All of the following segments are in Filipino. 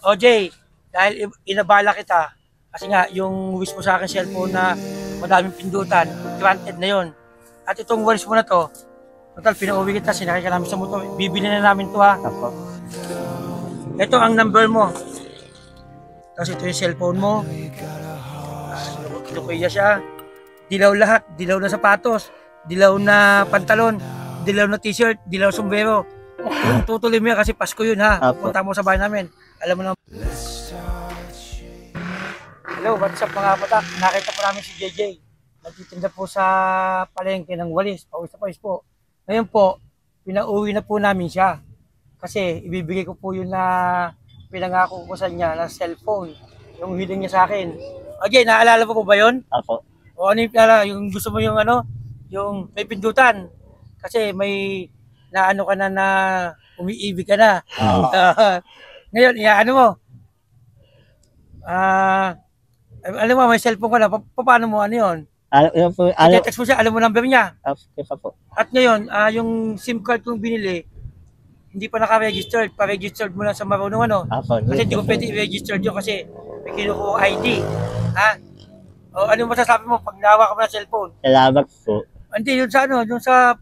OJ, dahil inabala kita, kasi nga, yung wish mo sa akin cellphone na madaming pindutan, granted na yon. At itong wish mo na to, total, pinauwi kita, sinakay ka namin sa motor, bibili na namin to ha. Apo. Ito ang number mo. Tapos ito yung cellphone mo. Lukuya siya. Dilaw lahat, dilaw na sapatos, dilaw na pantalon, dilaw na t-shirt, dilaw sombrero. Tutuloy mo yan kasi Pasko yun ha. Apo. Punta mo sa bahay namin. Alam mo na. Hello, what's up mga patak? Nakita po namin si JJ. Nagtitinda po sa palengke ng walis. Pawis na pawis po. Ngayon po, pinauwi na po namin siya. Kasi ibibigay ko po yun na pinangako ko sa niya na cellphone. Yung hiling niya sa akin. Okay, naalala mo po ba yun? Apo. O ano yung gusto mo yung ano? Yung may pindutan. Kasi may naano ka na umiibig ka na. Ngayon, ano mo? Alam mo, may cellphone ka na. Paano mo ano yun? I-text mo siya, alam mo number niya. Apo. At ngayon, yung SIM card kong binili, hindi pa naka-registered. Pa-registered mo lang sa marunong ano. Apo. Kasi hindi ko pwede i-register yun kasi may kinukuha ID. Ha? O ano masasabi mo pag nahawa ka mo ng cellphone? Salamat po. Hindi, yun sa ano, yun sa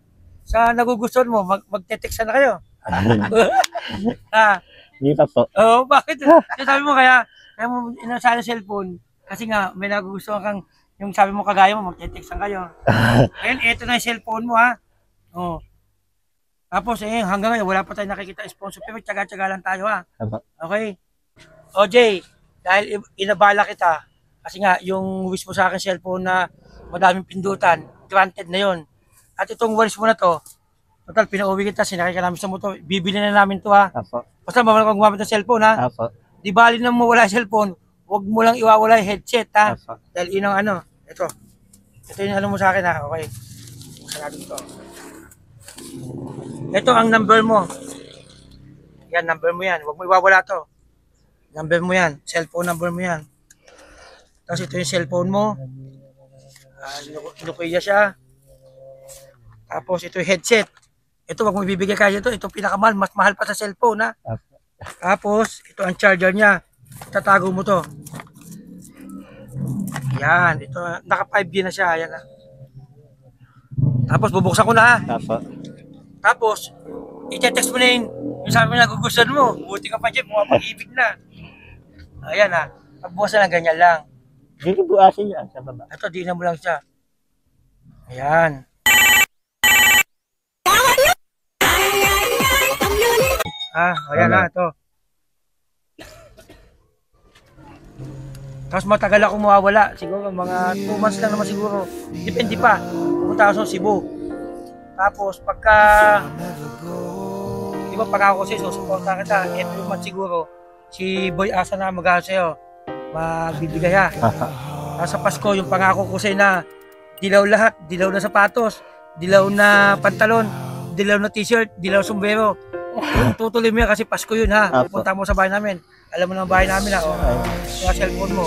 nagugustuhan mo, magte-text na kayo. Hindi pa po. Oo, bakit? Sabi mo kaya mo inasala cellphone kasi nga may nagugustuhan kang yung sabi mo kagaya mo magte-text kayo. Ayun, eto na yung cellphone mo ha. Oh. Tapos hanggang ngayon wala pa tayong nakikita sponsor pero tiyaga-tiyaga lang tayo ha. Okay? OJ, dahil inabala kita kasi nga yung wish mo sa akin cellphone na madaming pindutan, granted na yon. At itong wish mo na to, total pinauwi kita, sinakay ka namin sa motor, bibili na namin to ha. Apo. Basta mawala kang gumamit ng cellphone ha. Apo. Di bali na mawala yung cellphone, huwag mo lang iwawala yung headset ha. Apo. Dahil yun ang ano, ito yung ano mo sa akin ha, okay. Buksan natin to. Ito ang number mo. Yan, number mo yan, huwag mo iwawala to. Number mo yan, cellphone number mo yan. Tapos ito yung cellphone mo. Lukuya siya. Tapos ito yung headset. Ito wag mo ibibigay kasi ito pinakamahal, mas mahal pa sa cellphone ha. Tapos ito ang charger niya. Tatago mo to. Yan, ito naka 5G na siya, ayan ha. Tapos bubuksan ko na ha. Apo. Tapos i-text mo na yung sabi mo na nagugustuhan mo. Buti ka pa dyan, pumapag-ibig na. Ayan ha. Pagbukas na lang, ganyan lang. Hindi buwasin yan sa baba. Ito, dinan mo lang siya. Ayan. Ayan na, ito. Tapos matagal ako mawawala. Siguro mga 2 months lang naman siguro. Depende pa. Pumunta ako sa Cebu. Tapos pagka di ba pag ako kasi susuporta kita, every month siguro si Boy Asa na mag-ahal sa'yo. Magbibigay ha. Sa Pasko, yung pangako ko sa'yo na dilaw lahat, dilaw na sapatos, dilaw na pantalon, dilaw na t-shirt, dilaw sombrero. Tutuloy mo yan kasi Pasko yun ha. Pupunta mo sa bahay namin. Alam mo na ang bahay namin ha. Yung cellphone mo.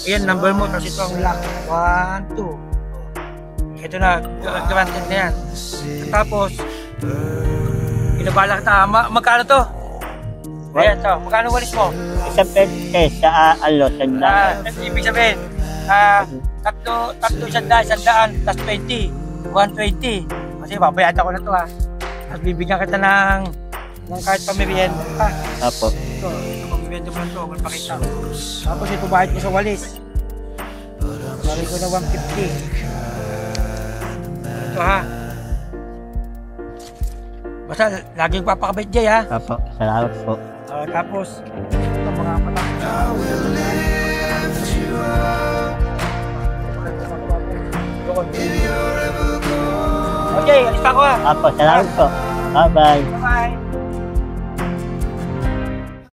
Yan, number mo. Tapos ito ang lock. 1, 2. Ito na, granted na yan. Tapos, inabala kita. Magkano to? Ayan to. Magkano walis mo? Isang pwede sa sandaan. Ibig sabihin, tatlo sandaan, plus 20, 120. Kasi babayad ako na to ha. At bibigyan kita ng kahit pamirienda ha. Apo. Ito pamirienda mo na to, magpakita. Tapos ito bayad ko sa walis. Bari ko na 150. Ito ha. Basta laging papakabait Jay ha. Apo. Salamat po. Tapos, ito mga patak. Okay, alis pa ako ha. Apo, salamat po. Bye-bye. Bye-bye.